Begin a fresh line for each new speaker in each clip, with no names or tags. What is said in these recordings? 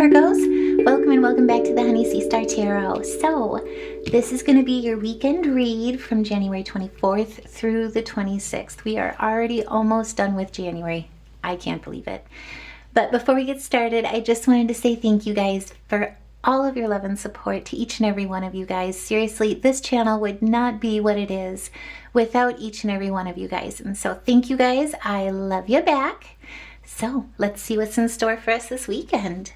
Virgos, welcome and welcome back to the Honey Sea Star Tarot. So this is going to be your weekend read from January 24th through the 26th. We are already almost done with January. I can't believe it. But before we get started, I just wanted to say thank you guys for all of your love and support to each and every one of you guys. Seriously, this channel would not be what it is without each and every one of you guys. And so thank you guys. I love you back. So let's see what's in store for us this weekend.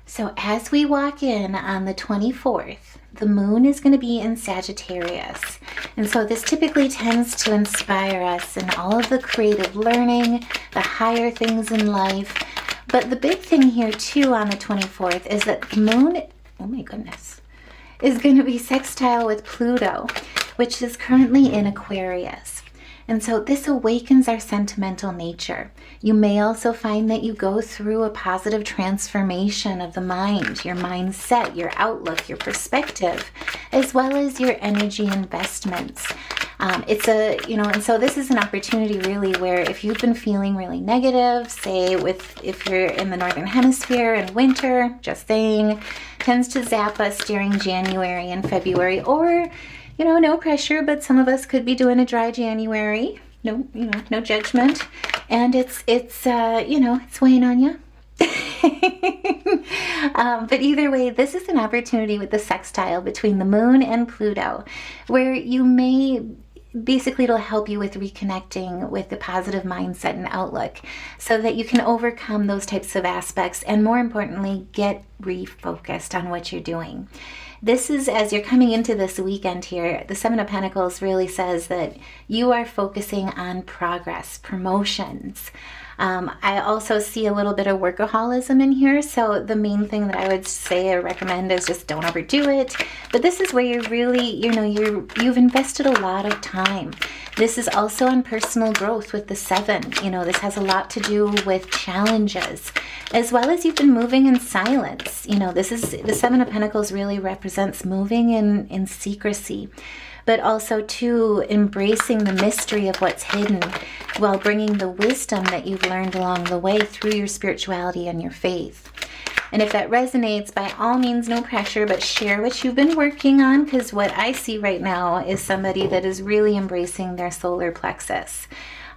So as we walk in on the 24th, the moon is going to be in Sagittarius. And so this typically tends to inspire us in all of the creative learning, the higher things in life. But the big thing here too on the 24th is that the moon, oh my goodness, is going to be sextile with Pluto, which is currently in Aquarius. And so this awakens our sentimental nature. You may also find that you go through a positive transformation of the mind, your mindset, your outlook, your perspective, as well as your energy investments. And so this is an opportunity really where if you've been feeling really negative, say if you're in the Northern Hemisphere in winter, just saying, tends to zap us during January and February, or no pressure, but some of us could be doing a dry January. No judgment. And it's weighing on you. But either way, this is an opportunity with the sextile between the moon and Pluto, where you may, basically it'll help you with reconnecting with the positive mindset and outlook so that you can overcome those types of aspects and, more importantly, get refocused on what you're doing. This is, as you're coming into this weekend here, the Seven of Pentacles really says that you are focusing on progress, promotions. I also see a little bit of workaholism in here. So the main thing that I would say or recommend is just don't overdo it. But this is where you're really, you've invested a lot of time. This is also on personal growth with the 7. This has a lot to do with challenges, as well as you've been moving in silence. This is the 7 of Pentacles really represents moving in secrecy, but also too embracing the mystery of what's hidden while bringing the wisdom that you've learned along the way through your spirituality and your faith. And if that resonates, by all means, no pressure, but share what you've been working on, because what I see right now is somebody that is really embracing their solar plexus.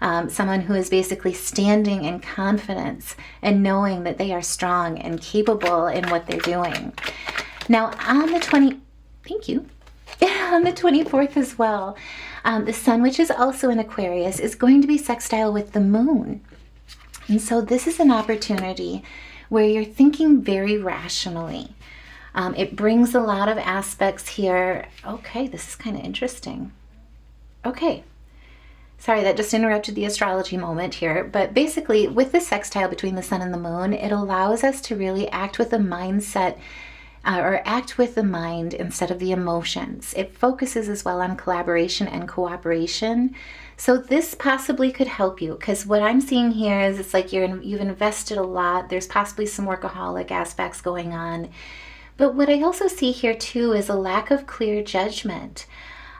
Someone who is basically standing in confidence and knowing that they are strong and capable in what they're doing. Now, on the 24th as well, the sun, which is also in Aquarius, is going to be sextile with the moon. And so this is an opportunity where you're thinking very rationally. It brings a lot of aspects here. Okay, this is kind of interesting. Okay. Sorry, that just interrupted the astrology moment here. But basically, with the sextile between the sun and the moon, it allows us to really act with a mindset or act with the mind instead of the emotions. It focuses as well on collaboration and cooperation. So this possibly could help you, because what I'm seeing here is it's like you've invested a lot. There's possibly some workaholic aspects going on. But what I also see here too is a lack of clear judgment.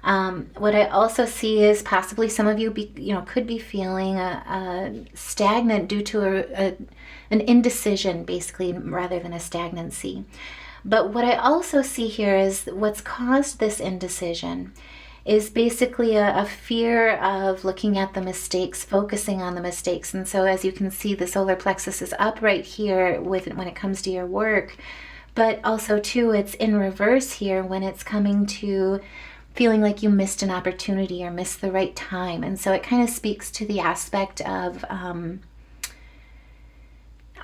What I also see is possibly some of you could be feeling stagnant due to an indecision, basically, rather than a stagnancy. But what I also see here is what's caused this indecision is basically a fear of looking at the mistakes, focusing on the mistakes. And so as you can see, the solar plexus is up right here when it comes to your work. But also too, it's in reverse here when it's coming to feeling like you missed an opportunity or missed the right time. And so it kind of speaks to the aspect of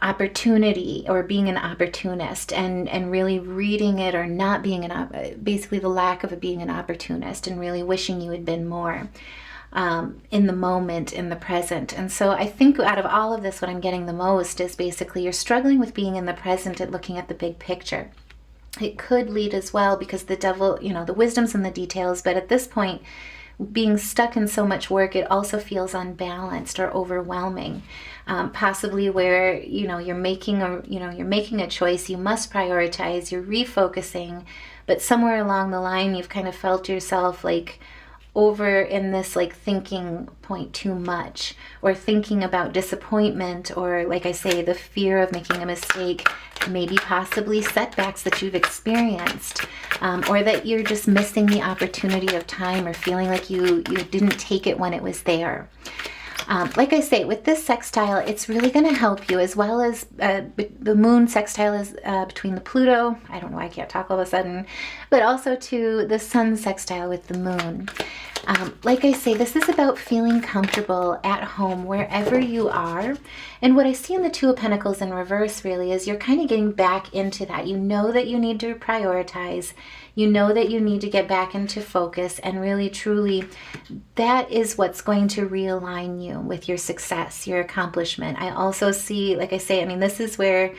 opportunity or being an opportunist and really reading it or not being basically the lack of it being an opportunist and really wishing you had been more in the moment, in the present. And so I think out of all of this, what I'm getting the most is basically you're struggling with being in the present and looking at the big picture. It could lead as well because the devil, the wisdom's in the details, but at this point, being stuck in so much work, it also feels unbalanced or overwhelming. Possibly where you're making a choice, you must prioritize, you're refocusing, but somewhere along the line you've kind of felt yourself like over in this like thinking point too much, or thinking about disappointment, or like I say, the fear of making a mistake, maybe possibly setbacks that you've experienced, or that you're just missing the opportunity of time, or feeling like you didn't take it when it was there. Like I say, with this sextile, it's really going to help you, as well as the moon sextile is between the Pluto, I don't know, I can't talk all of a sudden, but also to the sun sextile with the moon. Like I say, this is about feeling comfortable at home wherever you are. And what I see in the Two of Pentacles in reverse really is you're kind of getting back into that. You know that you need to prioritize. You know that you need to get back into focus, and really, truly, that is what's going to realign you with your success, your accomplishment. I also see, like I say, I mean, this is where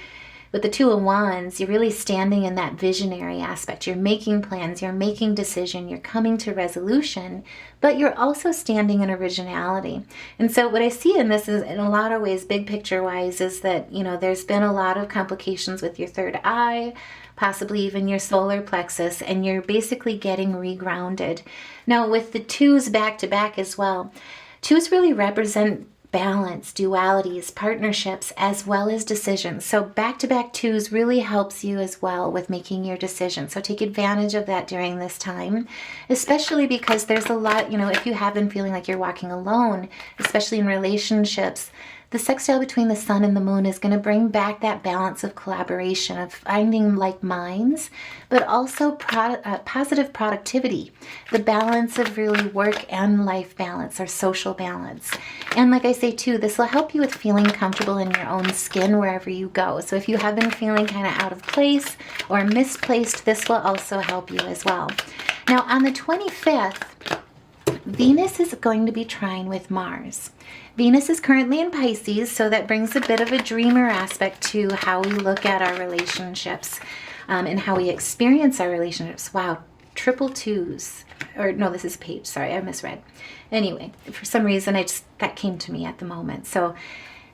with the Two of Wands, you're really standing in that visionary aspect. You're making plans, you're making decision, you're coming to resolution, but you're also standing in originality. And so what I see in this is, in a lot of ways, big picture wise, is that, you know, there's been a lot of complications with your third eye, possibly even your solar plexus, and you're basically getting regrounded. Now with the twos back to back as well, twos really represent balance, dualities, partnerships, as well as decisions. So back-to-back twos really helps you as well with making your decisions. So take advantage of that during this time, especially because there's a lot, you know, if you have been feeling like you're walking alone, especially in relationships, the sextile between the sun and the moon is going to bring back that balance of collaboration, of finding like minds, but also positive productivity, the balance of really work and life balance, or social balance. And like I say too, this will help you with feeling comfortable in your own skin wherever you go. So if you have been feeling kind of out of place or misplaced, this will also help you as well. Now on the 25th, Venus is going to be trine with Mars. Venus is currently in Pisces, so that brings a bit of a dreamer aspect to how we look at our relationships, and how we experience our relationships. Wow, triple twos. Or no, this is page. Sorry, I misread. Anyway, for some reason, that came to me at the moment. So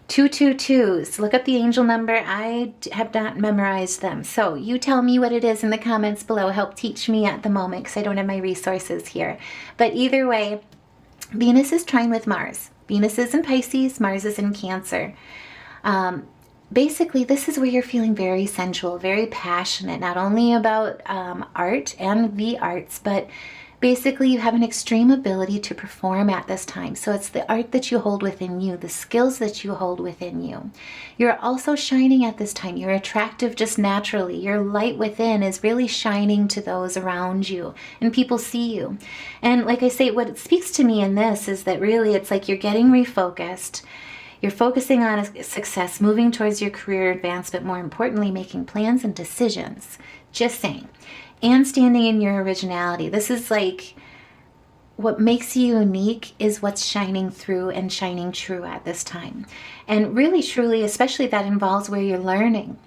222s. Look up the angel number. I have not memorized them. So you tell me what it is in the comments below. Help teach me at the moment, because I don't have my resources here. But either way, Venus is trine with Mars. Venus is in Pisces, Mars is in Cancer. Basically, this is where you're feeling very sensual, very passionate, not only about art and the arts, but basically you have an extreme ability to perform at this time. So it's the art that you hold within you, the skills that you hold within you. You're also shining at this time. You're attractive just naturally. Your light within is really shining to those around you, and people see you. And like I say, what it speaks to me in this is that really it's like you're getting refocused. You're focusing on success, moving towards your career advancement, more importantly, making plans and decisions. Just saying. And standing in your originality. This is like what makes you unique is what's shining through and shining true at this time. And really, truly, especially that involves where you're learning.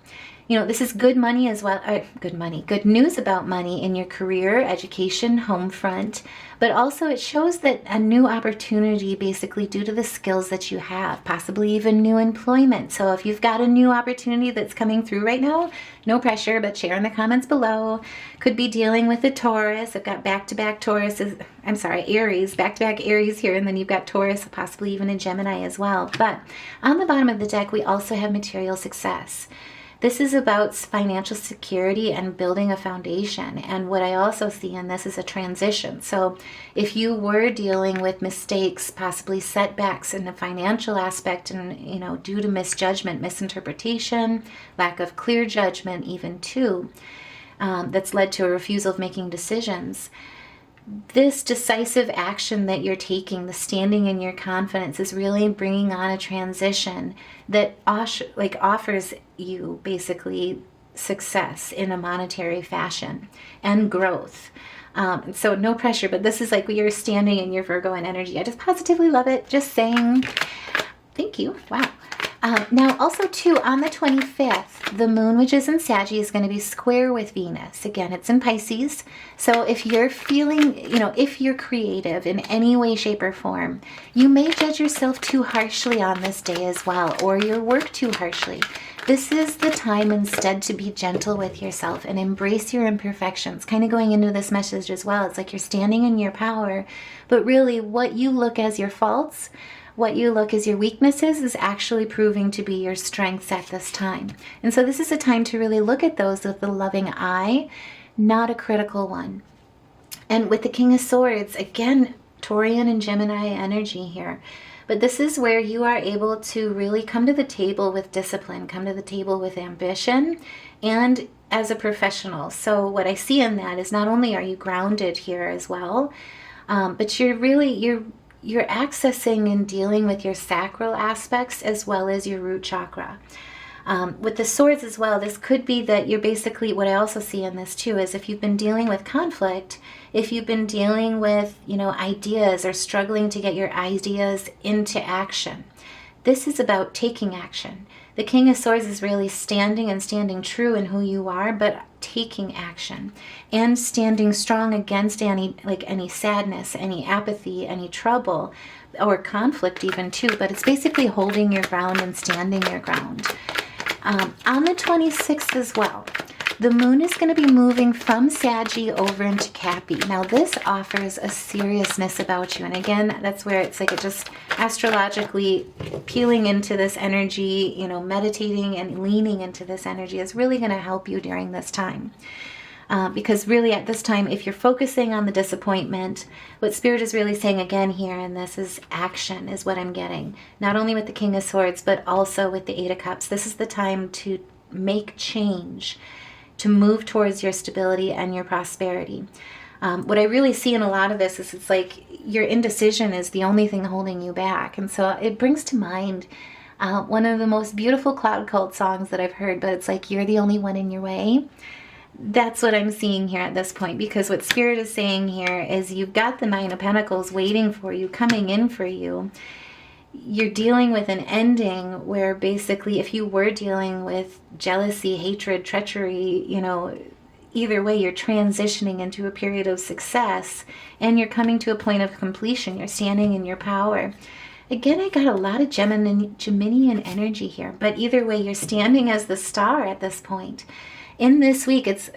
You know, this is good money as well. Good news about money in your career, education, home front. But also it shows that a new opportunity, basically due to the skills that you have, possibly even new employment. So if you've got a new opportunity that's coming through right now, no pressure, but share in the comments below. Could be dealing with a Taurus. I've got back-to-back Tauruses. I'm sorry, Aries, back-to-back Aries here, and then you've got Taurus, possibly even a Gemini as well. But on the bottom of the deck, we also have material success. This is about financial security and building a foundation. And what I also see in this is a transition. So if you were dealing with mistakes, possibly setbacks in the financial aspect, and, you know, due to misjudgment, misinterpretation, lack of clear judgment even too, that's led to a refusal of making decisions, this decisive action that you're taking, the standing in your confidence, is really bringing on a transition that offers you basically success in a monetary fashion and growth. So no pressure, but this is like you're standing in your Virgo and energy. I just positively love it. Just saying thank you. Wow. Now also too, on the 25th, the moon, which is in Sagittarius, is going to be square with Venus. Again, it's in Pisces. So if you're feeling, you know, if you're creative in any way, shape, or form, you may judge yourself too harshly on this day as well, or your work too harshly. This is the time instead to be gentle with yourself and embrace your imperfections. Kind of going into this message as well. It's like you're standing in your power, but really what you look as your faults, what you look as your weaknesses is actually proving to be your strengths at this time. And so this is a time to really look at those with a loving eye, not a critical one. And with the King of Swords, again, Taurian and Gemini energy here. But this is where you are able to really come to the table with discipline, come to the table with ambition, and as a professional. So what I see in that is not only are you grounded here as well, but you're accessing and dealing with your sacral aspects as well as your root chakra. With the swords as well, this could be that you're basically, what I also see in this too, is if you've been dealing with conflict, if you've been dealing with, ideas or struggling to get your ideas into action, this is about taking action. The King of Swords is really standing true in who you are, but taking action and standing strong against any sadness, any apathy, any trouble, or conflict even too. But it's basically holding your ground and standing your ground. On the 26th as well, the moon is going to be moving from Saggy over into Cappy. Now this offers a seriousness about you. And again, that's where it's like it just astrologically peeling into this energy, meditating and leaning into this energy is really going to help you during this time. Because really at this time, if you're focusing on the disappointment, what Spirit is really saying again here, and this is action, is what I'm getting. Not only with the King of Swords, but also with the Eight of Cups. This is the time to make change, to move towards your stability and your prosperity. What I really see in a lot of this is it's like your indecision is the only thing holding you back. And so it brings to mind one of the most beautiful Cloud Cult songs that I've heard, but it's like, you're the only one in your way. That's what I'm seeing here at this point, because what Spirit is saying here is you've got the Nine of Pentacles waiting for you, coming in for you. You're dealing with an ending where basically if you were dealing with jealousy, hatred, treachery, either way, you're transitioning into a period of success and you're coming to a point of completion. You're standing in your power. Again, I got a lot of Geminian energy here, but either way, you're standing as the star at this point. In this weekend,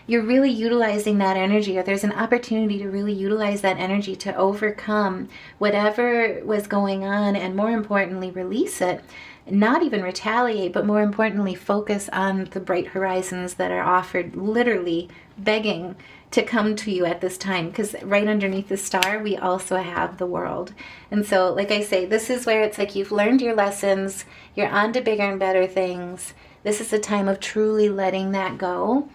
you're really utilizing that energy, or there's an opportunity to really utilize that energy to overcome whatever was going on, and more importantly, release it. Not even retaliate, but more importantly, focus on the bright horizons that are offered, literally begging to come to you at this time, because right underneath the star, we also have the world. And so, like I say, this is where it's like you've learned your lessons, you're on to bigger and better things. This is a time of truly letting that go.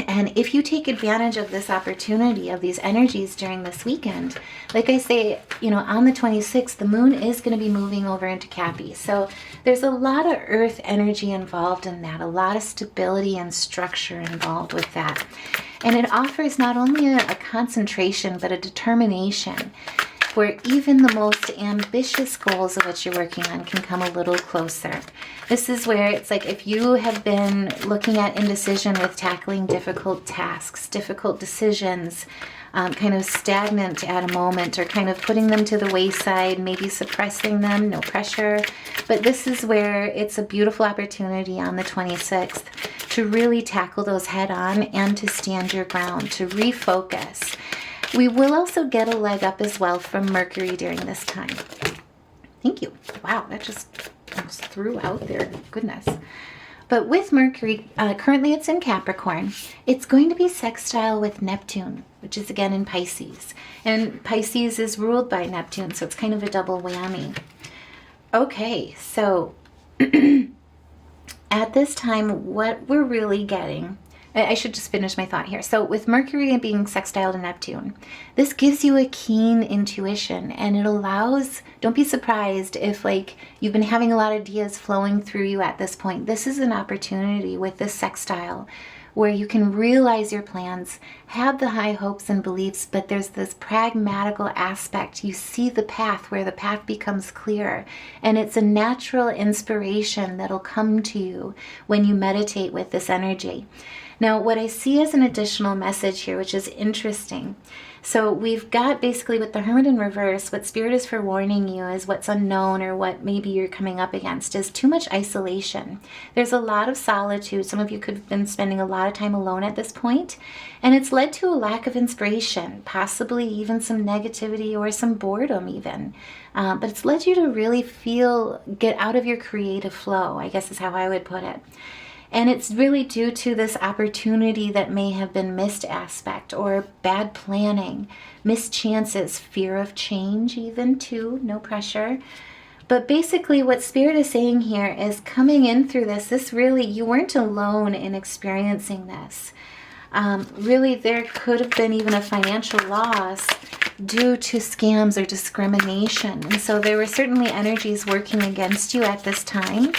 And if you take advantage of this opportunity, of these energies during this weekend, like I say, on the 26th, the moon is going to be moving over into Cappy. So there's a lot of earth energy involved in that, a lot of stability and structure involved with that. And it offers not only a concentration, but a determination where even the most ambitious goals of what you're working on can come a little closer. This is where it's like if you have been looking at indecision with tackling difficult tasks, difficult decisions, kind of stagnant at a moment, or kind of putting them to the wayside, maybe suppressing them, no pressure. But this is where it's a beautiful opportunity on the 26th to really tackle those head on and to stand your ground, to refocus. We will also get a leg up as well from Mercury during this time. Thank you. Wow, that just almost threw out there. Goodness. But with Mercury, currently it's in Capricorn. It's going to be sextile with Neptune, which is again in Pisces. And Pisces is ruled by Neptune, so it's kind of a double whammy. Okay, so at this time, what we're really getting, I should just finish my thought here. So with Mercury being sextile to Neptune, this gives you a keen intuition, and it allows, don't be surprised if you've been having a lot of ideas flowing through you at this point. This is an opportunity with this sextile where you can realize your plans, have the high hopes and beliefs, but there's this pragmatical aspect. You see the path where the path becomes clear, and it's a natural inspiration that'll come to you when you meditate with this energy. Now, what I see as an additional message here, which is interesting, So we've got basically with the Hermit in reverse, what Spirit is for warning you is what's unknown, or what maybe you're coming up against is too much isolation. There's a lot of solitude. Some of you could have been spending a lot of time alone at this point, and it's led to a lack of inspiration, possibly even some negativity or some boredom even. But it's led you to really get out of your creative flow, I guess is how I would put it. And it's really due to this opportunity that may have been missed aspect, or bad planning, missed chances, fear of change even too, no pressure. But basically what Spirit is saying here is coming in through this really, you weren't alone in experiencing this. Really, there could have been even a financial loss due to scams or discrimination. And so there were certainly energies working against you at this time.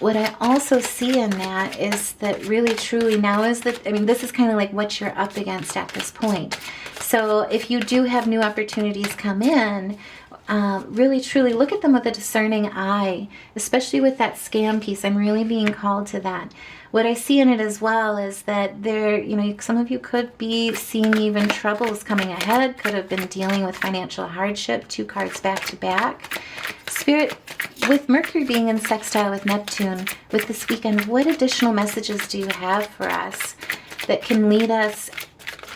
What I also see in that is that really truly now is this is kind of like what you're up against at this point. So if you do have new opportunities come in, really truly look at them with a discerning eye, especially with that scam piece. I'm really being called to that. What I see in it as well is that some of you could be seeing even troubles coming ahead, could have been dealing with financial hardship, 2 cards back to back. Spirit, with Mercury being in sextile with Neptune, with this weekend, what additional messages do you have for us that can lead us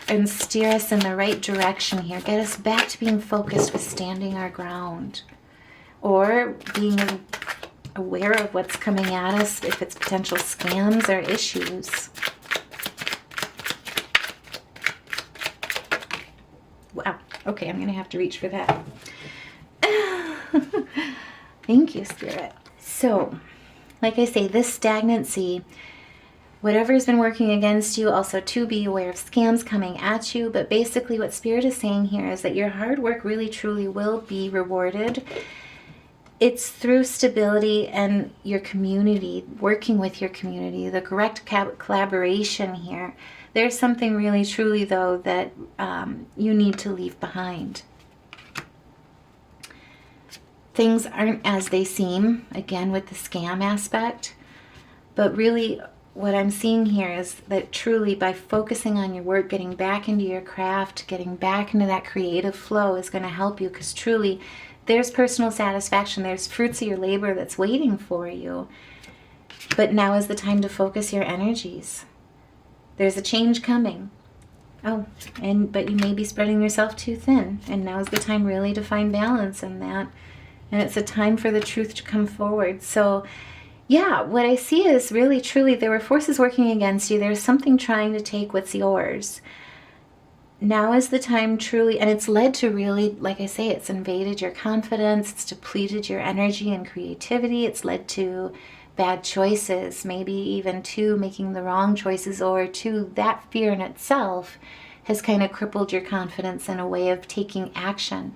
and steer us in the right direction here? Get us back to being focused with standing our ground, or being aware of what's coming at us, if it's potential scams or issues. Wow. Okay, I'm going to have to reach for that. Thank you, Spirit. So, like I say, this stagnancy, whatever's been working against you, also to be aware of scams coming at you. But basically what Spirit is saying here is that your hard work really truly will be rewarded. It's through stability and your community, working with your community, the correct collaboration here. There's something really truly, though, that you need to leave behind. Things aren't as they seem, again, with the scam aspect. But really, what I'm seeing here is that truly by focusing on your work, getting back into your craft, getting back into that creative flow is going to help you, because truly there's personal satisfaction, there's fruits of your labor that's waiting for you. But now is the time to focus your energies. There's a change coming. But you may be spreading yourself too thin, and now is the time really to find balance in that. And it's a time for the truth to come forward. So yeah, what I see is really truly there were forces working against you. There's something trying to take what's yours. Now is the time truly, and it's led to really, like I say, it's invaded your confidence, it's depleted your energy and creativity, it's led to bad choices, maybe even to making the wrong choices, or to that fear in itself has kind of crippled your confidence in a way of taking action.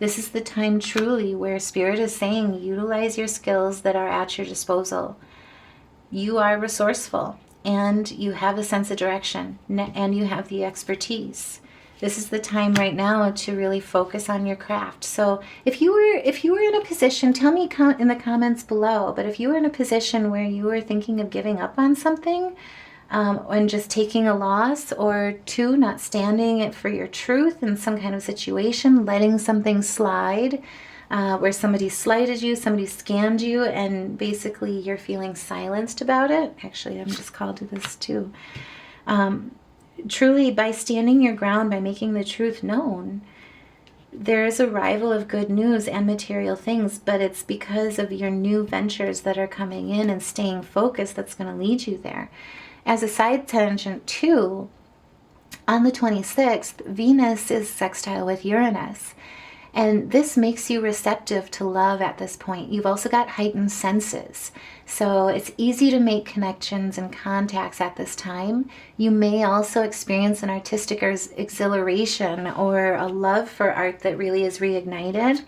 This is the time truly where Spirit is saying, utilize your skills that are at your disposal. You are resourceful, and you have a sense of direction, and you have the expertise. This is the time right now to really focus on your craft. So if you were in a position, tell me in the comments below, but if you were in a position where you were thinking of giving up on something, and just taking a loss, or two, not standing for your truth in some kind of situation, letting something slide, where somebody slighted you, somebody scammed you, and basically you're feeling silenced about it. Actually, I'm just called to this too. Truly, by standing your ground, by making the truth known, there is arrival of good news and material things, but it's because of your new ventures that are coming in and staying focused that's going to lead you there. As a side tangent too, on the 26th, Venus is sextile with Uranus. And this makes you receptive to love at this point. You've also got heightened senses. So it's easy to make connections and contacts at this time. You may also experience an artistic exhilaration or a love for art that really is reignited.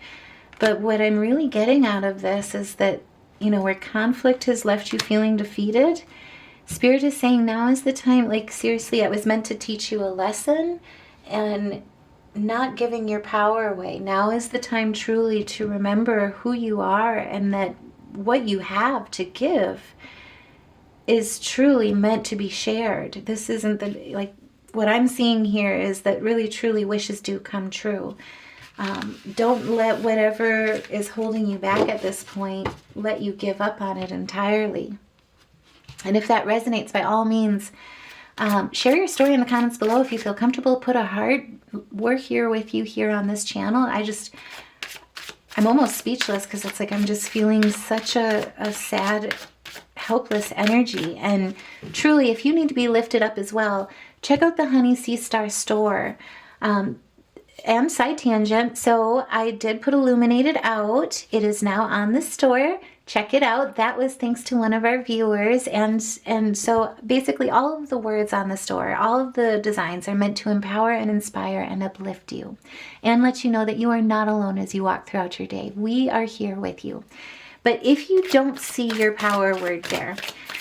But what I'm really getting out of this is that, where conflict has left you feeling defeated, Spirit is saying now is the time, like seriously, it was meant to teach you a lesson and not giving your power away. Now is the time truly to remember who you are, and that what you have to give is truly meant to be shared. This isn't what I'm seeing here is that really truly wishes do come true. Don't let whatever is holding you back at this point let you give up on it entirely. And if that resonates, by all means, share your story in the comments below. If you feel comfortable, put a heart. We're here with you here on this channel. I'm almost speechless because it's like I'm just feeling such a sad, helpless energy. And truly, if you need to be lifted up as well, check out the Honey Sea Star store. And side tangent, so I did put Illuminated out. It is now on the store. Check it out. That was thanks to one of our viewers. And so basically all of the words on the store, all of the designs are meant to empower and inspire and uplift you and let you know that you are not alone as you walk throughout your day. We are here with you. But if you don't see your power word there,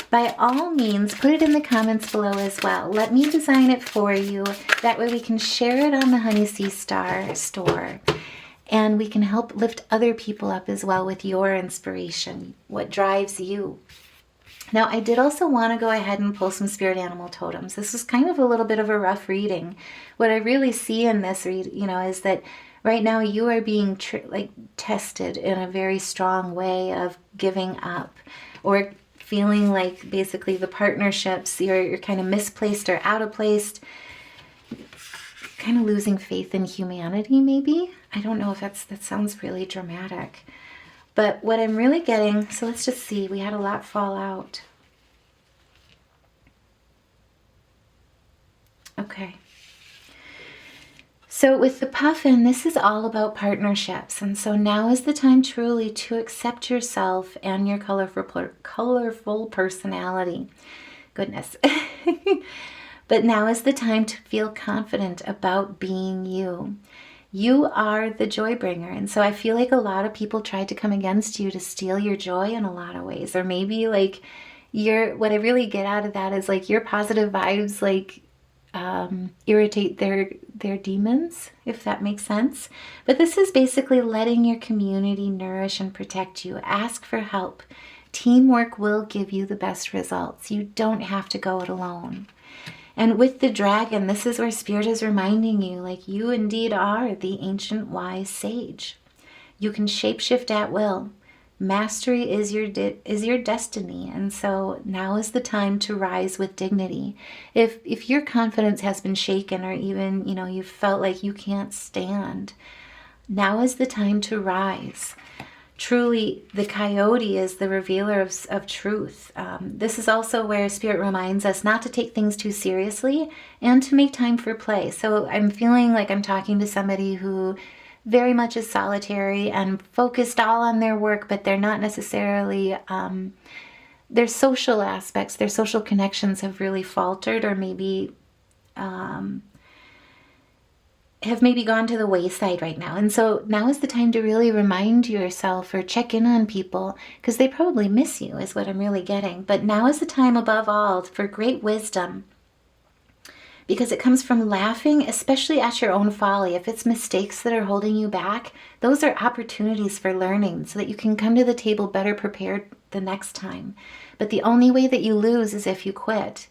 by all means, put it in the comments below as well. Let me design it for you. That way we can share it on the Honey Sea Star store. And we can help lift other people up as well with your inspiration, what drives you. Now, I did also want to go ahead and pull some spirit animal totems. This was kind of a little bit of a rough reading. What I really see in this read, is that right now you are being tested in a very strong way of giving up or feeling like basically the partnerships, you're kind of misplaced or out of place, kind of losing faith in humanity maybe. I don't know if that sounds really dramatic. But what I'm really getting, so let's just see, we had a lot fall out. Okay. So with the puffin, this is all about partnerships. And so now is the time truly to accept yourself and your colorful personality. Goodness. But now is the time to feel confident about being you. You are the joy bringer. And so I feel like a lot of people tried to come against you to steal your joy in a lot of ways. Or maybe like what I really get out of that is like your positive vibes irritate their demons, if that makes sense. But this is basically letting your community nourish and protect you. Ask for help. Teamwork will give you the best results. You don't have to go it alone. And with the dragon, this is where Spirit is reminding you, like you indeed are the ancient wise sage. You can shapeshift at will. Mastery is your destiny, and so now is the time to rise with dignity. If your confidence has been shaken, or even you felt like you can't stand, now is the time to rise. Truly, the coyote is the revealer of truth. This is also where Spirit reminds us not to take things too seriously and to make time for play. So I'm feeling like I'm talking to somebody who very much is solitary and focused all on their work, but they're not necessarily, their social aspects, their social connections have really faltered, or maybe have maybe gone to the wayside right now. And so now is the time to really remind yourself or check in on people, because they probably miss you is what I'm really getting. But now is the time above all for great wisdom, because it comes from laughing, especially at your own folly. If it's mistakes that are holding you back, those are opportunities for learning so that you can come to the table better prepared the next time. But the only way that you lose is if you quit.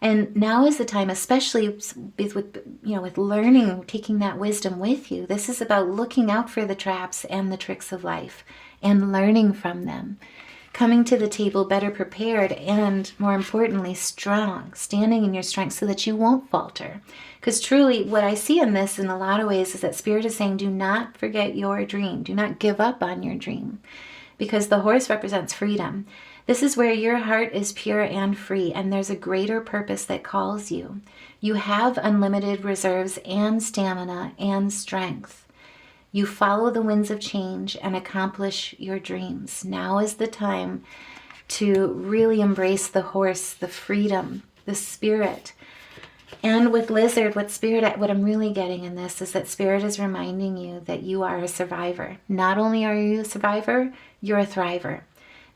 And now is the time, especially with learning, taking that wisdom with you. This is about looking out for the traps and the tricks of life and learning from them. Coming to the table better prepared and, more importantly, strong, standing in your strength so that you won't falter. Because truly, what I see in this in a lot of ways is that Spirit is saying, do not forget your dream. Do not give up on your dream. Because the horse represents freedom. This is where your heart is pure and free, and there's a greater purpose that calls you. You have unlimited reserves and stamina and strength. You follow the winds of change and accomplish your dreams. Now is the time to really embrace the horse, the freedom, the spirit. And with Lizard, what I'm really getting in this is that Spirit is reminding you that you are a survivor. Not only are you a survivor, you're a thriver.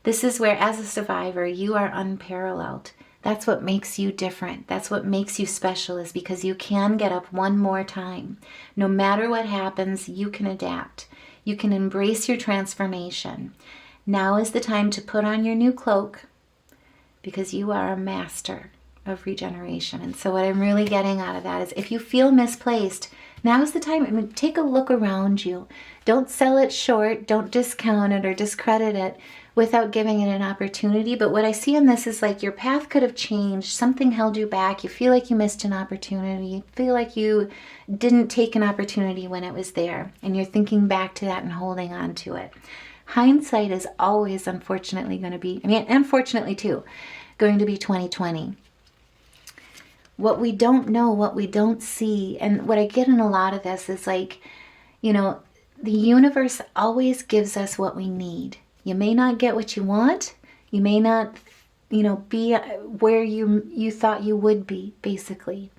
This is where, as a survivor, you are unparalleled. That's what makes you different. That's what makes you special, is because you can get up one more time. No matter what happens, you can adapt. You can embrace your transformation. Now is the time to put on your new cloak, because you are a master. of regeneration. And so what I'm really getting out of that is if you feel misplaced, now's the time. I mean, take a look around you. Don't sell it short. Don't discount it or discredit it without giving it an opportunity. But what I see in this is like your path could have changed. Something held you back. You feel like you missed an opportunity. You feel like you didn't take an opportunity when it was there. And you're thinking back to that and holding on to it. Hindsight is always, unfortunately, going to be, unfortunately too, going to be 2020. What we don't know, what we don't see, and what I get in a lot of this is like, the universe always gives us what we need. You may not get what you want. You may not, be where you thought you would be, basically.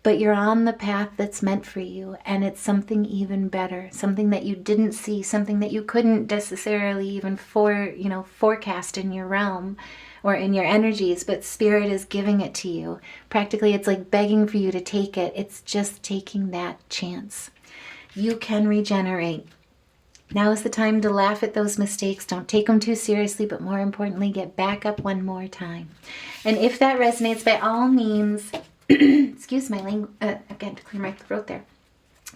But you're on the path that's meant for you, and it's something even better, something that you didn't see, something that you couldn't necessarily even forecast in your realm or in your energies, but Spirit is giving it to you. Practically, it's like begging for you to take it. It's just taking that chance. You can regenerate. Now is the time to laugh at those mistakes. Don't take them too seriously, but more importantly, get back up one more time. And if that resonates, by all means, excuse my language, again, to clear my throat there.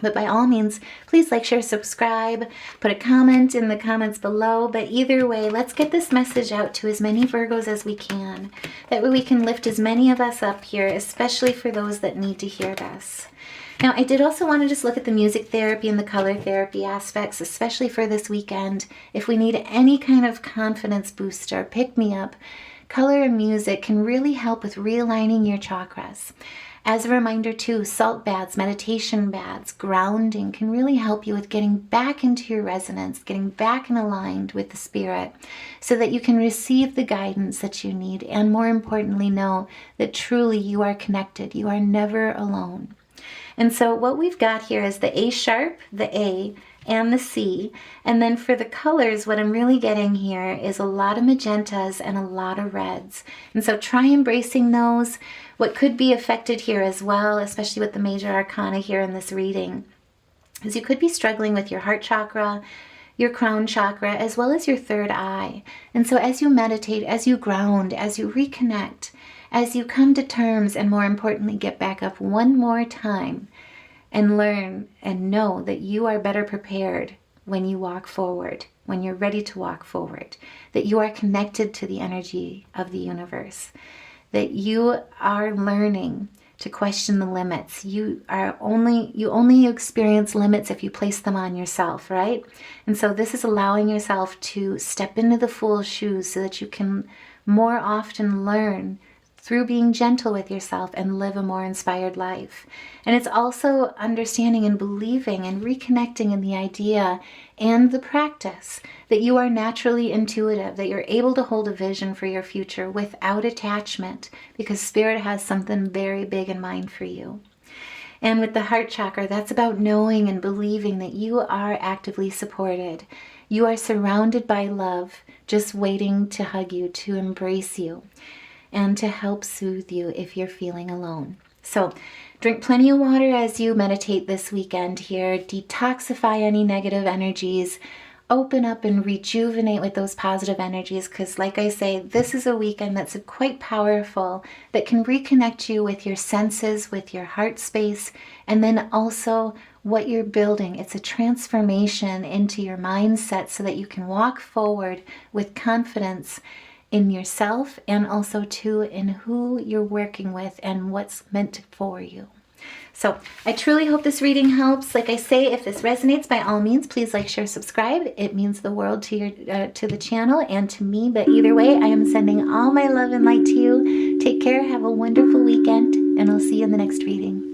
But by all means, please like, share, subscribe, put a comment in the comments below. But either way, let's get this message out to as many Virgos as we can. That way we can lift as many of us up here, especially for those that need to hear this. Now, I did also want to just look at the music therapy and the color therapy aspects, especially for this weekend. If we need any kind of confidence booster, pick me up, color and music can really help with realigning your chakras. As a reminder too, salt baths, meditation baths, grounding can really help you with getting back into your resonance, getting back and aligned with the Spirit so that you can receive the guidance that you need and more importantly know that truly you are connected. You are never alone. And so what we've got here is the A sharp, the A, and the C. And then for the colors, what I'm really getting here is a lot of magentas and a lot of reds. And so try embracing those. What could be affected here as well, especially with the major arcana here in this reading, is you could be struggling with your heart chakra, your crown chakra, as well as your third eye. And so as you meditate, as you ground, as you reconnect, as you come to terms, and more importantly, get back up one more time and learn and know that you are better prepared when you walk forward, when you're ready to walk forward, that you are connected to the energy of the universe, that you are learning to question the limits. You only experience limits if you place them on yourself, right? And so this is allowing yourself to step into the fool's shoes so that you can more often learn through being gentle with yourself and live a more inspired life. And it's also understanding and believing and reconnecting in the idea and the practice that you are naturally intuitive, that you're able to hold a vision for your future without attachment because Spirit has something very big in mind for you. And with the heart chakra, that's about knowing and believing that you are actively supported. You are surrounded by love, just waiting to hug you, to embrace you, and to help soothe you if you're feeling alone. So drink plenty of water as you meditate this weekend here. Detoxify any negative energies. Open up and rejuvenate with those positive energies because, like I say, this is a weekend that's quite powerful that can reconnect you with your senses, with your heart space, and then also what you're building. It's a transformation into your mindset so that you can walk forward with confidence in yourself and also too in who you're working with and what's meant for you. So I truly hope this reading helps. Like I say, if this resonates, by all means, please like, share, subscribe. It means the world to the channel and to me. But either way, I am sending all my love and light to you. Take care. Have a wonderful weekend, and I'll see you in the next reading.